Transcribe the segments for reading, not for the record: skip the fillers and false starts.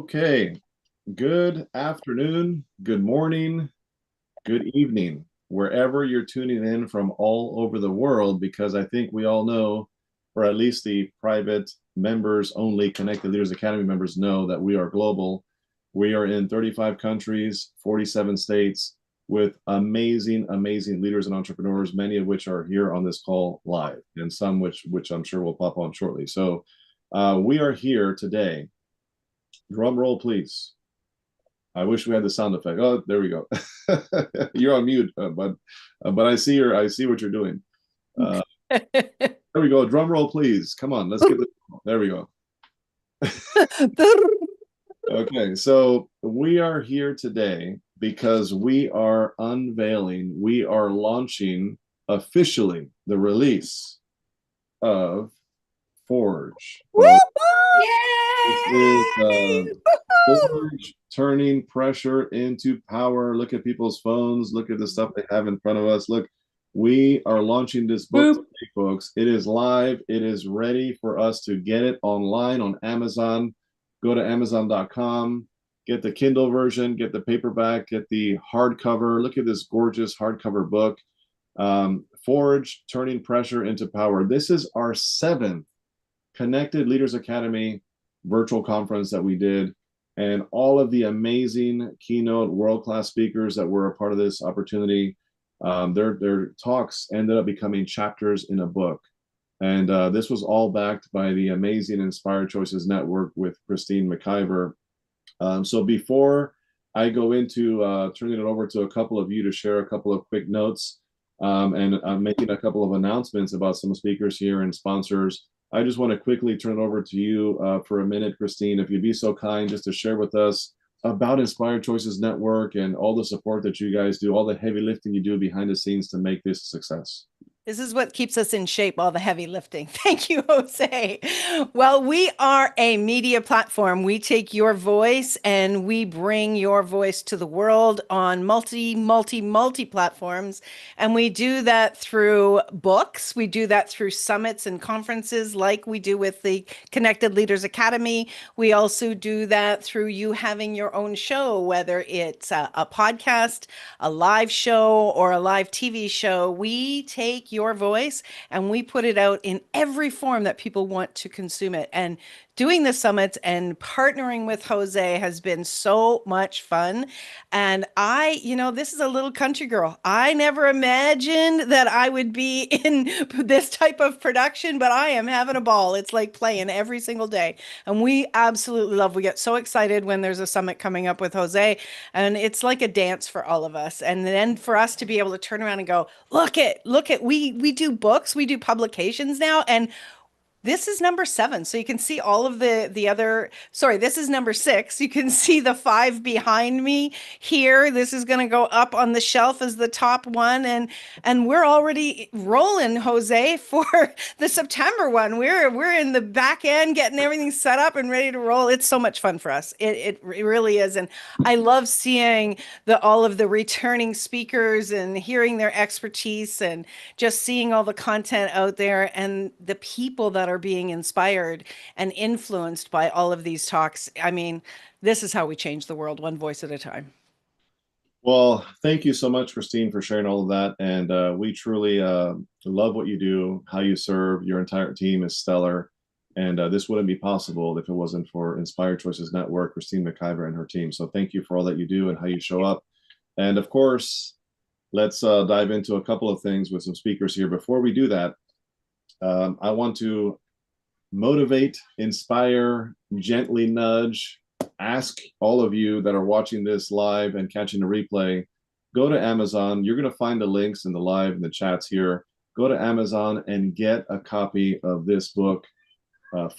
Okay. Good afternoon, good morning, good evening, wherever you're tuning in from all over the world, because I think we all know, or at least the private members only Connected Leaders Academy members know that we are global. We are in 35 countries, 47 states, with amazing, amazing leaders and entrepreneurs, many of which are here on this call live, and some which I'm sure will pop on shortly. So we are here today. Drum roll, please. I wish we had the sound effect. Oh, there we go. You're on mute, but I see what you're doing. Uh, there we go. Drum roll, please. Come on, let's get this. There we go. Okay, so we are here today because we are unveiling, we are launching officially the release of Forge. This is Yay! Forge turning pressure into power. Look at people's phones. Look at the stuff they have in front of us. Look, we are launching this book Boop. today, folks. It is live. It is ready for us to get it online on Amazon. Go to Amazon.com, get the Kindle version, get the paperback, get the hardcover. Look at this gorgeous hardcover book. Forge turning pressure into power. This is our seventh Connected Leaders Academy virtual conference that we did, and all of the amazing keynote world-class speakers that were a part of this opportunity, their talks ended up becoming chapters in a book. And this was all backed by the amazing Inspired Choices Network with Christine McIver. So before I go into turning it over to a couple of you to share a couple of quick notes, and making a couple of announcements about some speakers here and sponsors, I just want to quickly turn it over to you for a minute, Christine, if you'd be so kind, just to share with us about Inspired Choices Network and all the support that you guys do, all the heavy lifting you do behind the scenes to make this a success. This is what keeps us in shape, all the heavy lifting. Thank you, Jose. Well, we are a media platform. We take your voice and we bring your voice to the world on multi platforms. And we do that through books. We do that through summits and conferences like we do with the Connected Leaders Academy. We also do that through you having your own show, whether it's a podcast, a live show, or a live TV show. We take your voice and we put it out in every form that people want to consume it. And doing the summits and partnering with Jose has been so much fun. And this is a little country girl. I never imagined that I would be in this type of production, but I am having a ball. It's like playing every single day. And we absolutely love, we get so excited when there's a summit coming up with Jose. And it's like a dance for all of us. And then for us to be able to turn around and go, look at, we do books, we do publications now. And this is number 7. So you can see all of the other, sorry, this is number 6. You can see the 5 behind me here. This is going to go up on the shelf as the top one. And we're already rolling, Jose, for the September one. We're in the back end getting everything set up and ready to roll. It's so much fun for us. It really is. And I love seeing all of the returning speakers and hearing their expertise and just seeing all the content out there and the people that are being inspired and influenced by all of these talks. I mean, this is how we change the world, one voice at a time. Well, thank you so much, Christine, for sharing all of that. And we truly love what you do, how you serve. Your entire team is stellar. And this wouldn't be possible if it wasn't for Inspired Choices Network, Christine McIver and her team. So thank you for all that you do and how you show up. And of course, let's dive into a couple of things with some speakers here. Before we do that, I want to motivate, inspire, gently nudge, ask all of you that are watching this live and catching the replay, go to Amazon. You're going to find the links in the live and the chats here. Go to Amazon and get a copy of this book,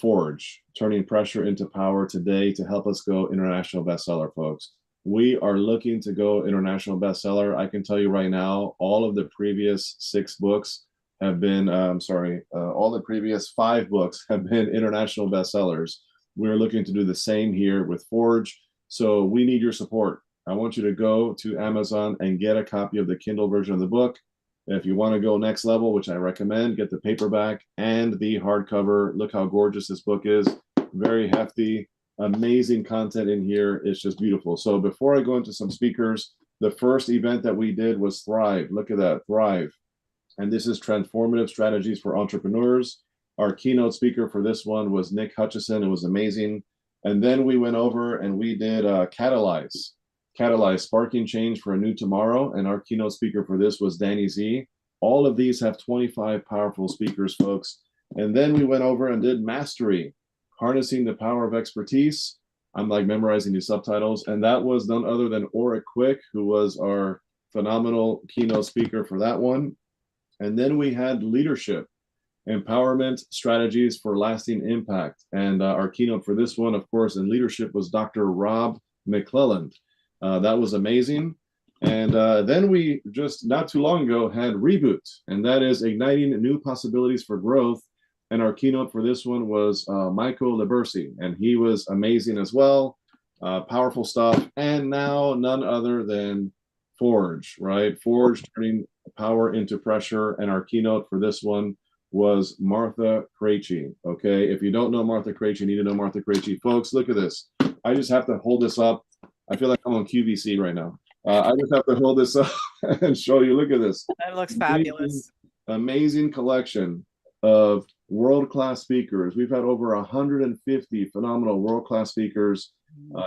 Forge, Turning Pressure into Power, today to help us go international bestseller, folks. We are looking to go international bestseller. I can tell you right now, all of the previous 6 books have been, all the previous 5 books have been international bestsellers. We're looking to do the same here with Forge. So we need your support. I want you to go to Amazon and get a copy of the Kindle version of the book. If you want to go next level, which I recommend, get the paperback and the hardcover. Look how gorgeous this book is. Very hefty. amazing content in here. It's just beautiful. So before I go into some speakers, the first event that we did was Thrive. Look at that, Thrive. And this is transformative strategies for entrepreneurs. Our keynote speaker for this one was Nick Hutchison. It was amazing. And then we went over and we did Catalyze, Sparking Change for a New Tomorrow. And our keynote speaker for this was Danny Z. All of these have 25 powerful speakers, folks. And then we went over and did Mastery, Harnessing the Power of Expertise. I'm like memorizing these subtitles. And that was none other than Aura Quick, who was our phenomenal keynote speaker for that one. And then we had Leadership, Empowerment Strategies for Lasting Impact. And our keynote for this one, of course, in leadership was Dr. Rob McClelland. That was amazing. And then we just not too long ago had Reboot, and that is Igniting New Possibilities for Growth. And our keynote for this one was Michael Libersi, and he was amazing as well. Powerful stuff. And now none other than Forge, right? Forge, turning power into pressure. And our keynote for this one was Martha Krejci. Okay, if you don't know Martha Krejci, you need to know Martha Krejci. Folks, look at this. I just have to hold this up. I feel like I'm on QVC right now. I just have to hold this up and show you. Look at this. That looks fabulous. Amazing collection of world-class speakers. We've had over 150 phenomenal world-class speakers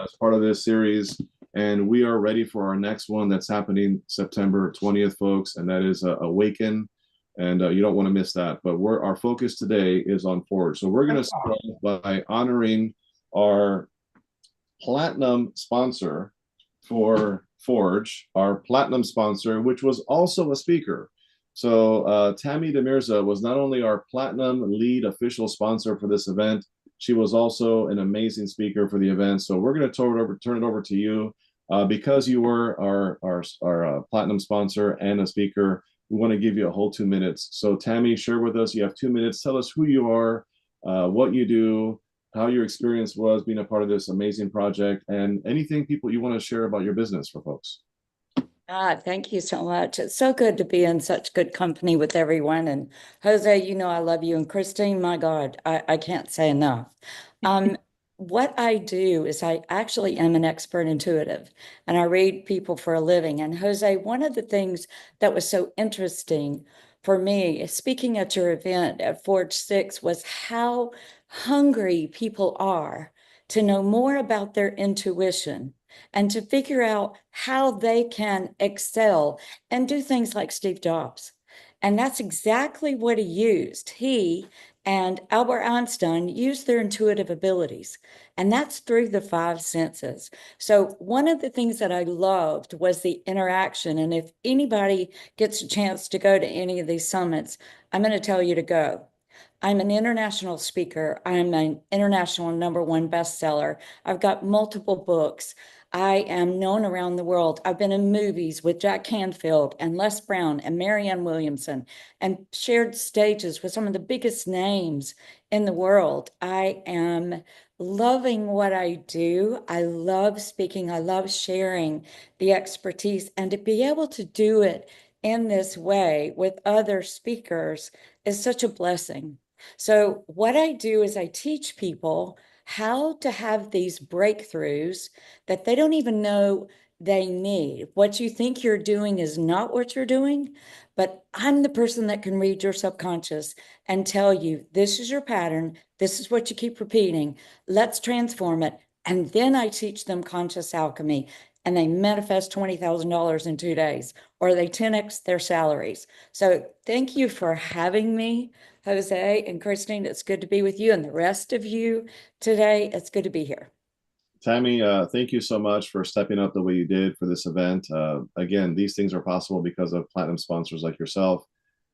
as part of this series. And we are ready for our next one that's happening September 20th, folks. And that is Awaken. And you don't want to miss that. But our focus today is on Forge. So we're going to start by honoring our platinum sponsor for Forge, our platinum sponsor, which was also a speaker. So Tammy Demirza was not only our platinum lead official sponsor for this event, she was also an amazing speaker for the event. So we're going to turn it over to you. Because you were our platinum sponsor and a speaker, we want to give you a whole 2 minutes. So Tammy, share with us. You have 2 minutes. Tell us who you are, what you do, how your experience was being a part of this amazing project, and anything people you want to share about your business for folks. Thank you so much. It's so good to be in such good company with everyone. And Jose, you know I love you. And Christine, my God, I can't say enough. What I do is I actually am an expert intuitive, and I read people for a living. And Jose, one of the things that was so interesting for me, speaking at your event at Forge 6, was how hungry people are to know more about their intuition and to figure out how they can excel and do things like Steve Jobs. And that's exactly what he used. He and Albert Einstein used their intuitive abilities, and that's through the 5 senses. So one of the things that I loved was the interaction. And if anybody gets a chance to go to any of these summits, I'm going to tell you to go. I'm an international speaker. I'm an international #1 bestseller. I've got multiple books. I am known around the world. I've been in movies with Jack Canfield and Les Brown and Marianne Williamson and shared stages with some of the biggest names in the world. I am loving what I do. I love speaking. I love sharing the expertise, and to be able to do it in this way with other speakers is such a blessing. So what I do is I teach people how to have these breakthroughs that they don't even know they need. What you think you're doing is not what you're doing, but I'm the person that can read your subconscious and tell you, this is your pattern, this is what you keep repeating, let's transform it. And then I teach them conscious alchemy, and they manifest $20,000 in 2 days, or they 10x their salaries. So thank you for having me, Jose and Christine. It's good to be with you, and the rest of you today. It's good to be here. Tammy, thank you so much for stepping up the way you did for this event. Again, these things are possible because of platinum sponsors like yourself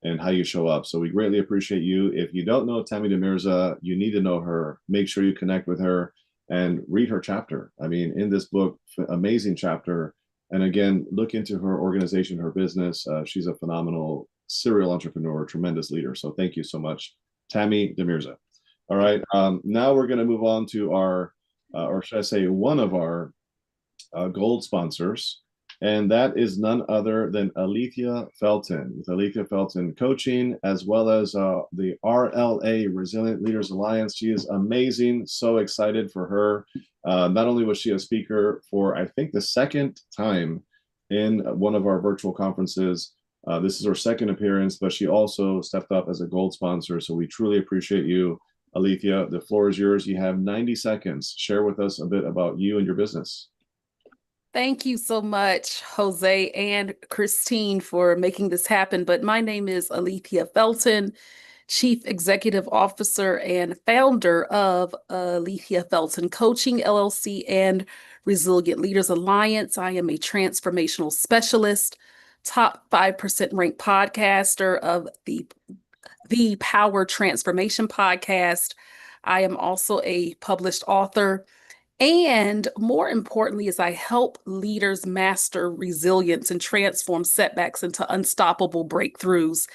and how you show up. So we greatly appreciate you. If you don't know Tammy Demirza, you need to know her. Make sure you connect with her and read her chapter. I mean, in this book, amazing chapter. And again, look into her organization, her business. She's a phenomenal serial entrepreneur, tremendous leader. So thank you so much, Tammy Demirza. All right, now we're going to move on to our, or should I say, one of our gold sponsors. And that is none other than Alethea Felton, with Alethea Felton Coaching, as well as the RLA, Resilient Leaders Alliance. She is amazing. So excited for her. Not only was she a speaker for, I think, the second time in one of our virtual conferences. This is her second appearance, but she also stepped up as a gold sponsor. So we truly appreciate you, Alethea. The floor is yours. You have 90 seconds. Share with us a bit about you and your business. Thank you so much, Jose and Christine, for making this happen. But my name is Alethea Felton, Chief Executive Officer and founder of Alethea Felton Coaching, LLC, and Resilient Leaders Alliance. I am a transformational specialist, top 5% ranked podcaster of the Power Transformation podcast. I am also a published author. And more importantly, is I help leaders master resilience and transform setbacks into unstoppable breakthroughs.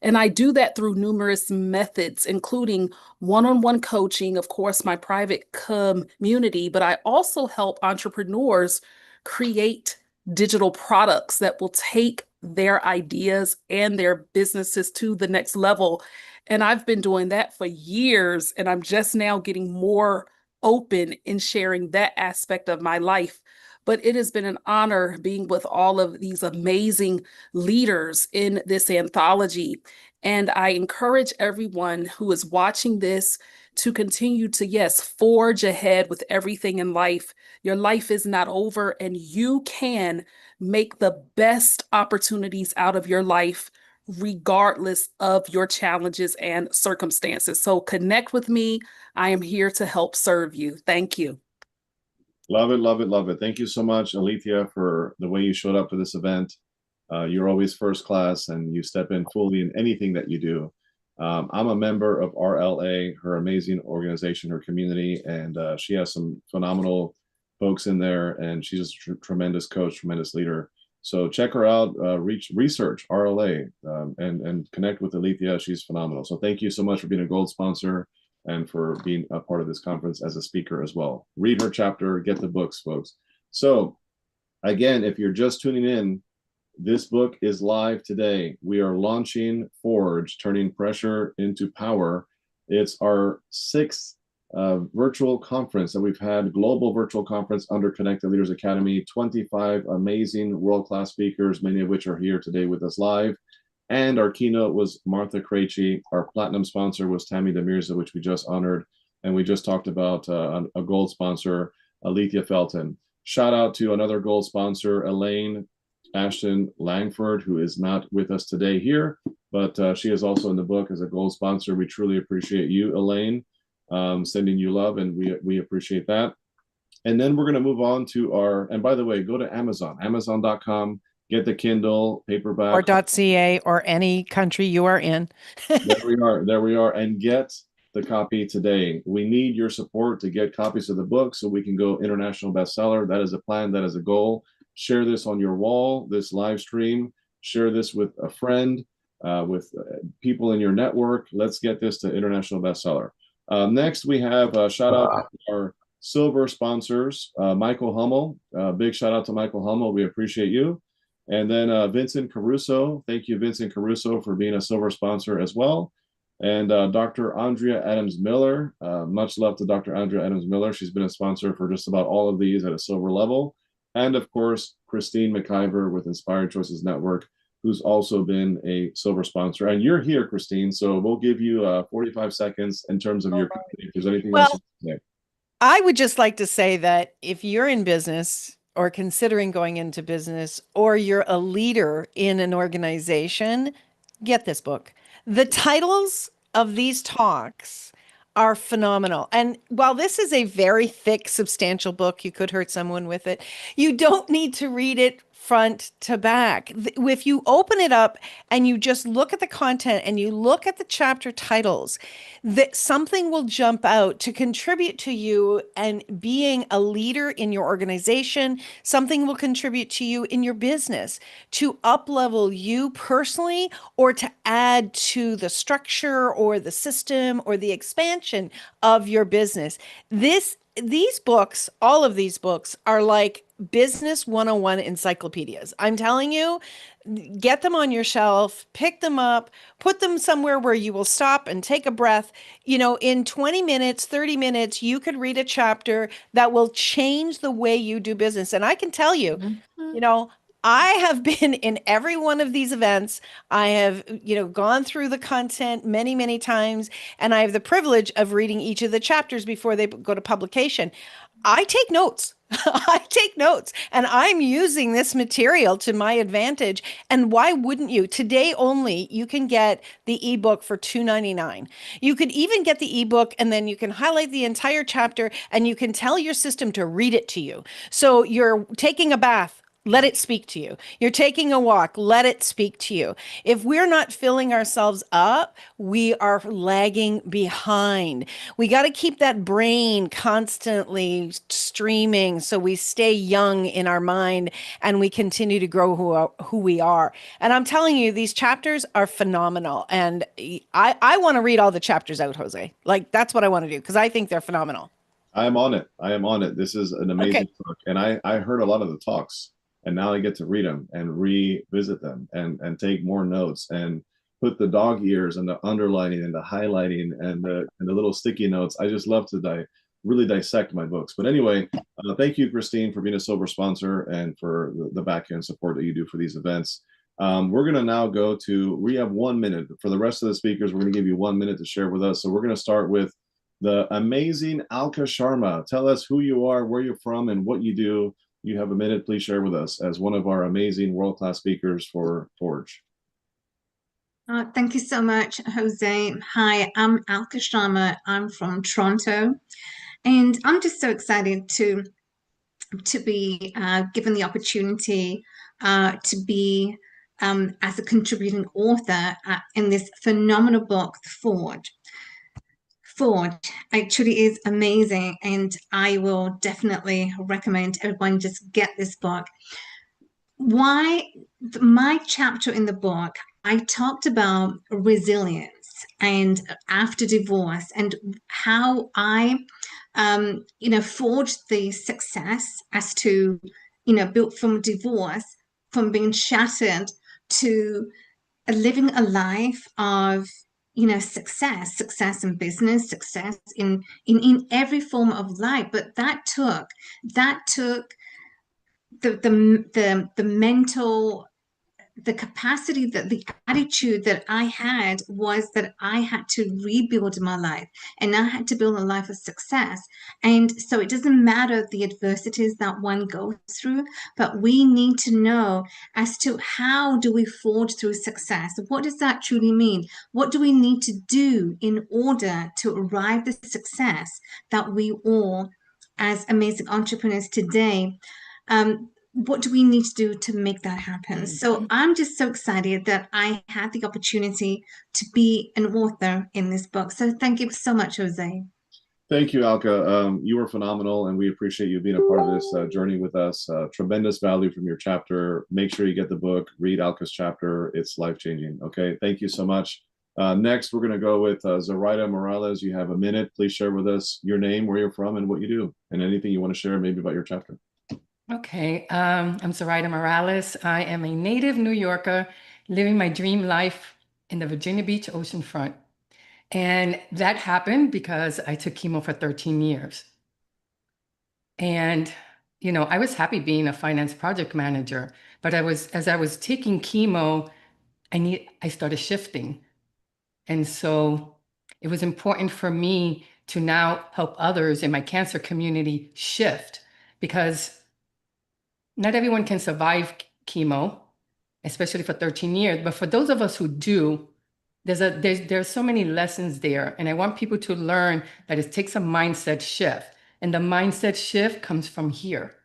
And I do that through numerous methods, including one-on-one coaching, of course, my private community, but I also help entrepreneurs create digital products that will take their ideas and their businesses to the next level. And I've been doing that for years, and I'm just now getting more open in sharing that aspect of my life. But it has been an honor being with all of these amazing leaders in this anthology. And I encourage everyone who is watching this to continue to, yes, forge ahead with everything in life. Your life is not over, and you can make the best opportunities out of your life regardless of your challenges and circumstances. So connect with me. I am here to help serve you. Thank you. Love it, love it, love it. Thank you so much, Alethea, for the way you showed up for this event. You're always first class, and you step in fully in anything that you do. I'm a member of RLA, her amazing organization, her community, and she has some phenomenal folks in there, and she's a tremendous coach, tremendous leader. So check her out, research RLA, and connect with Alethea. She's phenomenal. So thank you so much for being a gold sponsor and for being a part of this conference as a speaker as well. Read her chapter, get the books, folks. So again, if you're just tuning in, this book is live today. We are launching Forge, Turning Pressure into Power. It's our sixth virtual conference that we've had, global virtual conference under Connected Leaders Academy, 25 amazing world-class speakers, many of which are here today with us live. And our keynote was Martha Krejci. Our platinum sponsor was Tammy Demirza, which we just honored. And we just talked about a gold sponsor, Alethea Felton. Shout out to another gold sponsor, Elaine Ashton Langford, who is not with us today here, but she is also in the book as a gold sponsor. We truly appreciate you, Elaine, sending you love, and we appreciate that. And then we're going to move on to and by the way, go to amazon.com, get the Kindle paperback. Or .ca or any country you are in. There we are. And get the copy today. We need your support to get copies of the book so we can go international bestseller. That is a plan. That is a goal. Share this on your wall, this live stream. Share this with a friend, with people in your network. Let's get this to international bestseller. Next, we have a shout out to our silver sponsors, Michael Hummel. Big shout out to Michael Hummel. We appreciate you. And then Vincent Caruso. Thank you, Vincent Caruso, for being a silver sponsor as well. And Dr. Andrea Adams Miller. Much love to Dr. Andrea Adams Miller. She's been a sponsor for just about all of these at a silver level. And of course, Christine McIver with Inspired Choices Network, who's also been a silver sponsor. And you're here, Christine, so we'll give you 45 seconds in terms of your company. If there's anything else to say. I would just like to say that if you're in business or considering going into business, or you're a leader in an organization, get this book. The titles of these talks are phenomenal. And while this is a very thick, substantial book, you could hurt someone with it, you don't need to read it front to back. If you open it up and you just look at the content and you look at the chapter titles, that something will jump out to contribute to you and being a leader in your organization. Something will contribute to you in your business to up-level you personally, or to add to the structure or the system or the expansion of your business. This these books, all of these books are like business 101 encyclopedias. I'm telling you, get them on your shelf, pick them up, put them somewhere where you will stop and take a breath. In 20 minutes, 30 minutes, you could read a chapter that will change the way you do business. And I can tell you, you know, I have been in every one of these events. I have, gone through the content many, many times, and I have the privilege of reading each of the chapters before they go to publication. I take notes. I take notes, and I'm using this material to my advantage. And why wouldn't you? Today only, you can get the ebook for $2.99. You could even get the ebook, and then you can highlight the entire chapter, and you can tell your system to read it to you. So you're taking a bath. Let it speak to you. You're taking a walk. Let it speak to you. If we're not filling ourselves up, we are lagging behind. We got to keep that brain constantly streaming so we stay young in our mind and we continue to grow who we are. And I'm telling you, these chapters are phenomenal. And I want to read all the chapters out, Jose. Like, that's what I want to do because I think they're phenomenal. I am on it. I am on it. This is an amazing book. And I heard a lot of the talks. And now I get to read them and revisit them and take more notes and put the dog ears and the underlining and the highlighting and the little sticky notes. I just love to really dissect my books. But anyway, thank you, Christine, for being a sober sponsor and for the back end support that you do for these events. We're going to now we have 1 minute. For the rest of the speakers, we're going to give you 1 minute to share with us. So we're going to start with the amazing Alka Sharma. Tell us who you are, where you're from, and what you do. You have a minute, please share with us as one of our amazing world-class speakers for Forge. Thank you so much, Jose. Hi, I'm Alka Sharma. I'm from Toronto, and I'm just so excited to be given the opportunity to be as a contributing author in this phenomenal book, Forge. Forge actually is amazing, and I will definitely recommend everyone just get this book. My chapter in the book, I talked about resilience and after divorce and how I forged the success as to built from divorce, from being shattered to living a life of success in business, success in every form of life. But that took the mental, the capacity, that the attitude that I had was that I had to rebuild my life, and I had to build a life of success. And so it doesn't matter the adversities that one goes through, but we need to know as to how do we forge through success. What does that truly mean? What do we need to do in order to arrive at the success that we all, as amazing entrepreneurs today, what do we need to do to make that happen? So I'm just so excited that I had the opportunity to be an author in this book. So thank you so much, Jose. Thank you, Alka. You were phenomenal, and we appreciate you being a part of this journey with us. Tremendous value from your chapter. Make sure you get the book, read Alka's chapter. It's life-changing. Okay, thank you so much. Next, we're going to go with Zoraida Morales. You have a minute. Please share with us your name, where you're from, and what you do, and anything you want to share maybe about your chapter. Okay, I'm Zoraida Morales. I am a native New Yorker living my dream life in the Virginia Beach oceanfront. And that happened because I took chemo for 13 years. And, I was happy being a finance project manager, but as I was taking chemo, I started shifting. And so it was important for me to now help others in my cancer community shift, because not everyone can survive chemo, especially for 13 years. But for those of us who do, there's so many lessons there. And I want people to learn that it takes a mindset shift. And the mindset shift comes from here.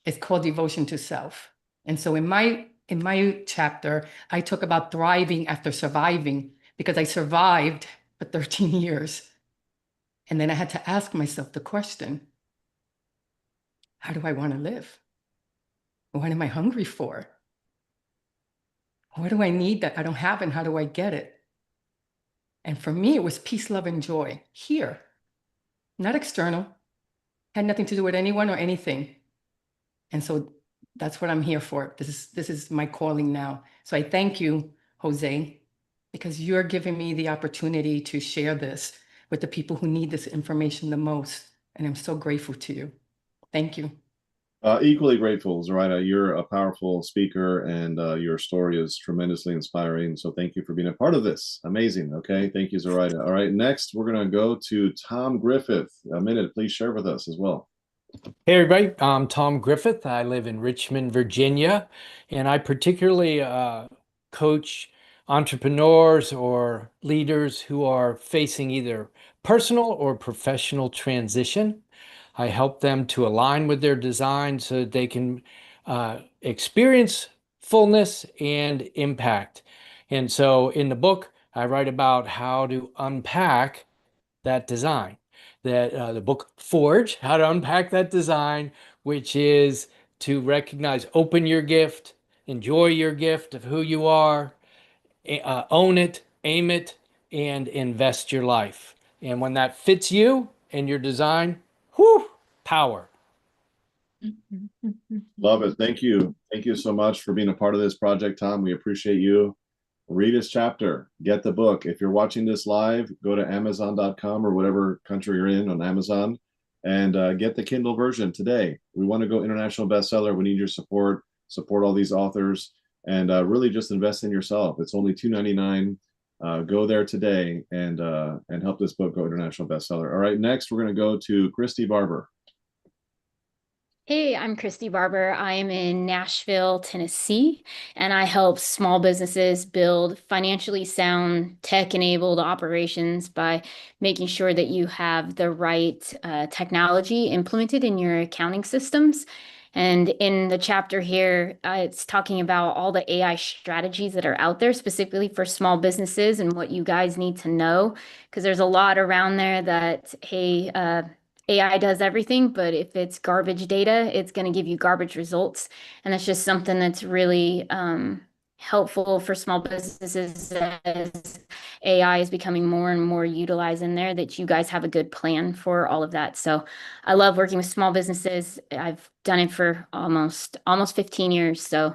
It's called devotion to self. And so in my chapter, I talk about thriving after surviving, because I survived for 13 years. And then I had to ask myself the question, how do I want to live? What am I hungry for? What do I need that I don't have, and how do I get it? And for me, it was peace, love, and joy here. not external, had nothing to do with anyone or anything. And so that's what I'm here for. This is my calling now. So I thank you, Jose, because you're giving me the opportunity to share this with the people who need this information the most. And I'm so grateful to you. Thank you. Equally grateful, Zoraida. You're a powerful speaker, and your story is tremendously inspiring. So thank you for being a part of this. Amazing. Okay. Thank you, Zoraida. All right. Next, we're going to go to Tom Griffith. A minute, please share with us as well. Hey everybody, I'm Tom Griffith. I live in Richmond, Virginia, and I particularly coach entrepreneurs or leaders who are facing either personal or professional transition. I help them to align with their design so that they can experience fullness and impact. And so in the book, I write about how to unpack that design. The book Forge, how to unpack that design, which is to recognize, open your gift, enjoy your gift of who you are, own it, aim it, and invest your life. And when that fits you and your design, whew, power. Love it. Thank you. Thank you so much for being a part of this project, Tom. We appreciate you. Read his chapter, get the book. If you're watching this live, go to Amazon.com or whatever country you're in on Amazon and get the Kindle version today. We want to go international bestseller. We need your support. Support all these authors and really just invest in yourself. It's only $2.99. Go there today and help this book go international bestseller. All right, next we're going to go to Christy Barber. Hey, I'm Christy Barber. I am in Nashville, Tennessee, and I help small businesses build financially sound, tech-enabled operations by making sure that you have the right technology implemented in your accounting systems. And in the chapter here, it's talking about all the AI strategies that are out there specifically for small businesses and what you guys need to know, because there's a lot around there that, hey, AI does everything, but if it's garbage data, it's going to give you garbage results. And that's just something that's really helpful for small businesses as AI is becoming more and more utilized in there, that you guys have a good plan for all of that. So I love working with small businesses. I've done it for almost 15 years. So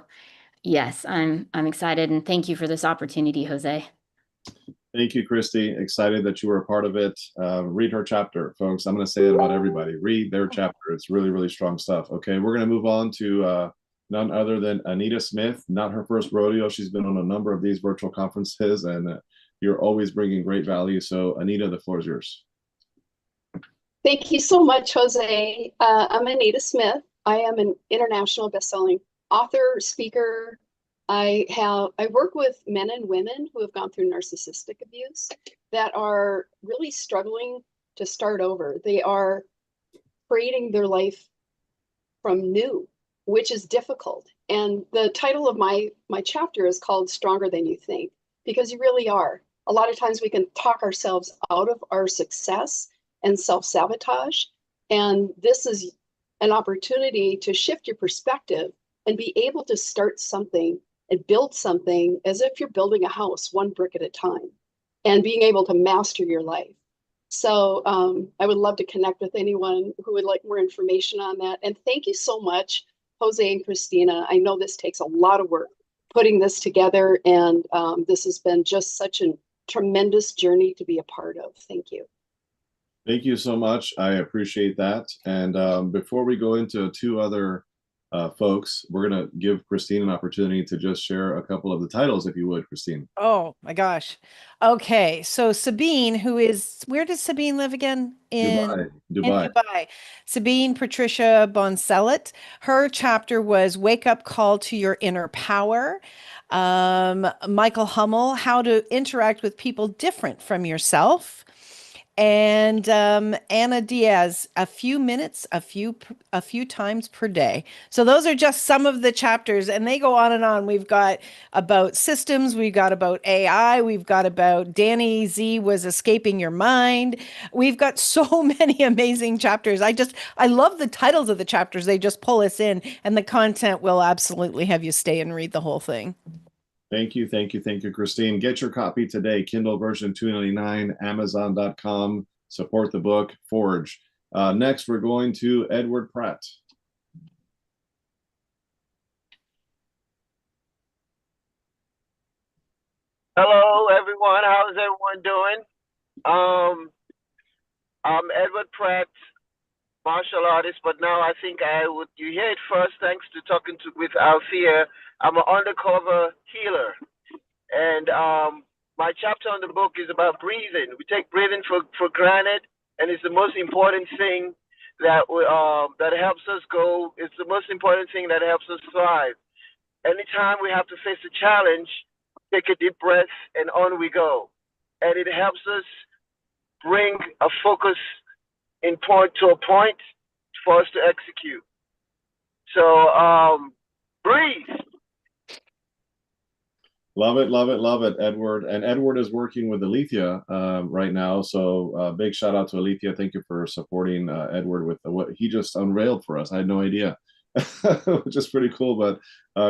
yes, I'm excited, and thank you for this opportunity, Jose. Thank you, Christy. Excited that you were a part of it. Read her chapter, folks. I'm going to say it about everybody. Read their chapter. It's really, really strong stuff. Okay, we're going to move on to none other than Anita Smith. Not her first rodeo. She's been on a number of these virtual conferences, and you're always bringing great value. So, Anita, the floor is yours. Thank you so much, Jose. I'm Anita Smith. I am an international best-selling author, speaker. I work with men and women who have gone through narcissistic abuse that are really struggling to start over. They are creating their life from new, which is difficult. And the title of my chapter is called Stronger Than You Think, because you really are. A lot of times we can talk ourselves out of our success and self-sabotage. And this is an opportunity to shift your perspective and be able to start something and build something as if you're building a house, one brick at a time, and being able to master your life. So I would love to connect with anyone who would like more information on that. And thank you so much, Jose and Christina. I know this takes a lot of work putting this together, and this has been just such a tremendous journey to be a part of. Thank you. Thank you so much. I appreciate that. And before we go into two other folks, we're going to give Christine an opportunity to just share a couple of the titles, if you would, Christine. Oh my gosh. Okay. So Sabine, where does Sabine live again? Dubai. In Dubai. Sabine Patricia Bonsellet. Her chapter was Wake Up Call to Your Inner Power. Michael Hummel, How to Interact with People Different from Yourself. And Anna Diaz, A Few Minutes, a few times per day. So those are just some of the chapters, and they go on and on. We've got about systems, we've got about AI, we've got about Danny Z was escaping your mind. We've got so many amazing chapters. I love the titles of the chapters. They just pull us in, and the content will absolutely have you stay and read the whole thing. Thank you, Christine. Get your copy today. Kindle version $2.99, Amazon.com. support the book, Forge. Next, we're going to Edward Pratt. Hello, everyone. How's everyone doing? I'm Edward Pratt, martial artist, but now I think you hear it first thanks to talking with Althea. I'm an undercover healer. And my chapter on the book is about breathing. We take breathing for granted, and it's the most important thing that helps us go. It's the most important thing that helps us thrive. Anytime we have to face a challenge, take a deep breath, and on we go. And it helps us bring a focus to a point for us to execute. So breathe. Love it, love it, love it, Edward. And Edward is working with Alethea right now. So big shout out to Alethea. Thank you for supporting Edward with what he just unveiled for us. I had no idea, which is pretty cool. But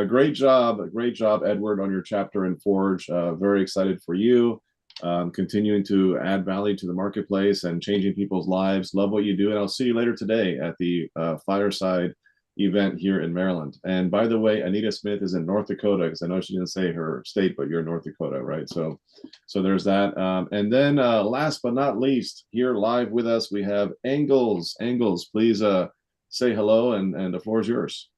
great job, Edward, on your chapter in Forge. Very excited for you. Continuing to add value to the marketplace and changing people's lives. Love what you do. And I'll see you later today at the Fireside event here in Maryland. And by the way, Anita Smith is in North Dakota, because I know she didn't say her state, but you're in North Dakota, right? So there's that. And then last but not least, here live with us, we have Engels. Engels, please say hello, and the floor is yours.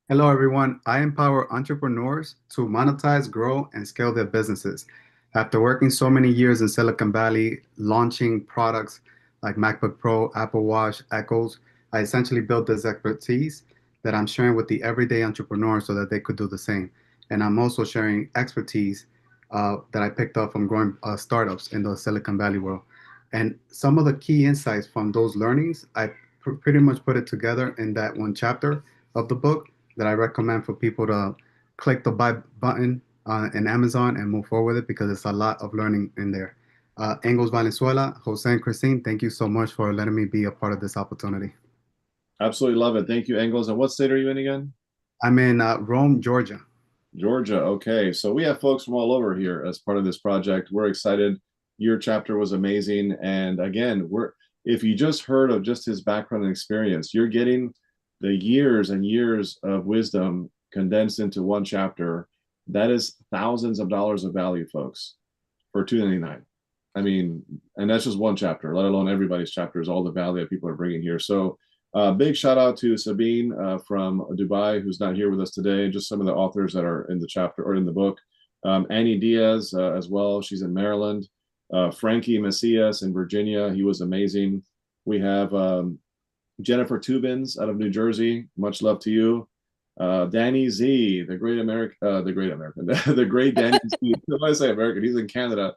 Hello, everyone. I empower entrepreneurs to monetize, grow, and scale their businesses. After working so many years in Silicon Valley, launching products like MacBook Pro, Apple Watch, Echoes, I essentially built this expertise that I'm sharing with the everyday entrepreneur so that they could do the same. And I'm also sharing expertise that I picked up from growing startups in the Silicon Valley world. And some of the key insights from those learnings, I pretty much put it together in that one chapter of the book that I recommend for people to click the buy button in Amazon and move forward with it, because it's a lot of learning in there. Engels Valenzuela, Jose and Christine, thank you so much for letting me be a part of this opportunity. Absolutely love it. Thank you, Engels. And what state are you in again? I'm in Rome, Georgia. Georgia. Okay. So we have folks from all over here as part of this project. We're excited. Your chapter was amazing. And again, if you just heard of just his background and experience, you're getting the years and years of wisdom condensed into one chapter. That is thousands of dollars of value, folks, for $2.99. I mean, and that's just one chapter, let alone everybody's chapters, all the value that people are bringing here. So big shout out to Sabine from Dubai, who's not here with us today, just some of the authors that are in the chapter or in the book. Annie Diaz as well. She's in Maryland. Frankie Macias in Virginia. He was amazing. We have Jennifer Tubins out of New Jersey. Much love to you. Danny Z, the great Danny Z. When I say American, he's in Canada.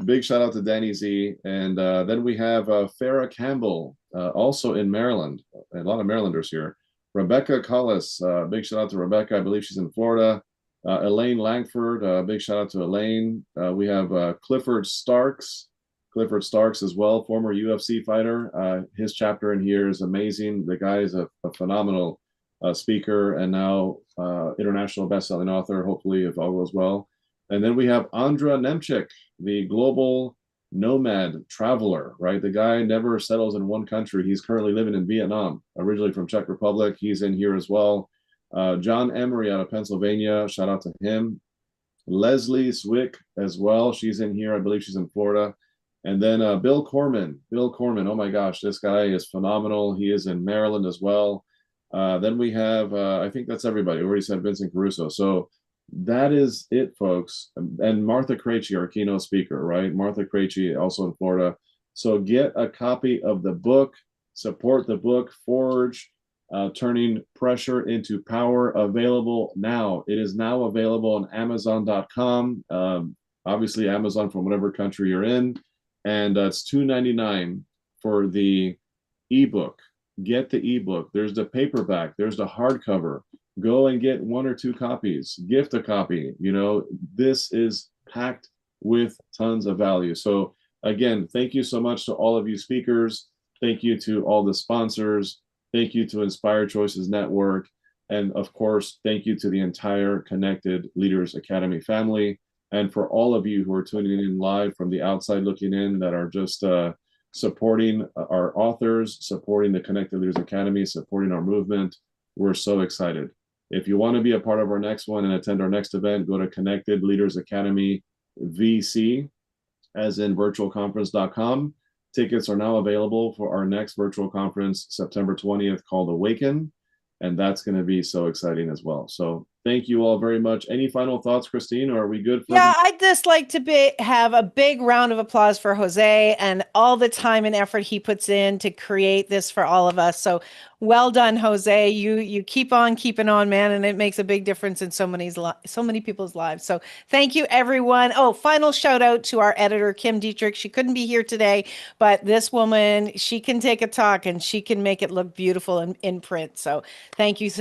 Big shout out to Danny Z. And then we have Farrah Campbell, also in Maryland. A lot of Marylanders here. Rebecca Collis, big shout out to Rebecca. I believe she's in Florida. Elaine Langford, big shout out to Elaine. We have Clifford Starks as well, former UFC fighter. His chapter in here is amazing. The guy is a phenomenal speaker and now international best-selling author, hopefully, if all goes well. And then we have Andra Nemchik, the global nomad traveler, right? The guy never settles in one country. He's currently living in Vietnam, originally from Czech Republic. He's in here as well. John Emery out of Pennsylvania, shout out to him. Leslie Swick as well. She's in here. I believe she's in Florida. And then Bill Corman. Oh my gosh, this guy is phenomenal. He is in Maryland as well. Then we have, I think that's everybody. We already said Vincent Caruso. So that is it, folks. And Martha Krejci, our keynote speaker, right? Martha Krejci, also in Florida. So get a copy of the book, support the book, Forge, Turning Pressure into Power, available now. It is now available on Amazon.com. Obviously, Amazon from whatever country you're in. And it's $2.99 for the ebook. Get the ebook. There's the paperback. There's the hardcover. Go and get 1 or 2 copies. Gift a copy. You know, this is packed with tons of value. So again, thank you so much to all of you speakers. Thank you to all the sponsors. Thank you to Inspired Choices Network. And of course, thank you to the entire Connected Leaders Academy family. and for all of you who are tuning in live from the outside looking in that are just supporting our authors, supporting the Connected Leaders Academy, supporting our movement. We're so excited. If you want to be a part of our next one and attend our next event, go to Connected Leaders Academy VC, as in virtualconference.com. Tickets are now available for our next virtual conference, September 20th, called Awaken. And that's going to be so exciting as well. So thank you all very much. Any final thoughts, Christine, or are we good? Yeah, I'd just like to have a big round of applause for Jose and all the time and effort he puts in to create this for all of us. So well done, Jose. You keep on keeping on, man, and it makes a big difference in so many people's lives. So thank you, everyone. Oh, final shout out to our editor, Kim Dietrich. She couldn't be here today, but this woman, she can take a talk and she can make it look beautiful in print. So thank you.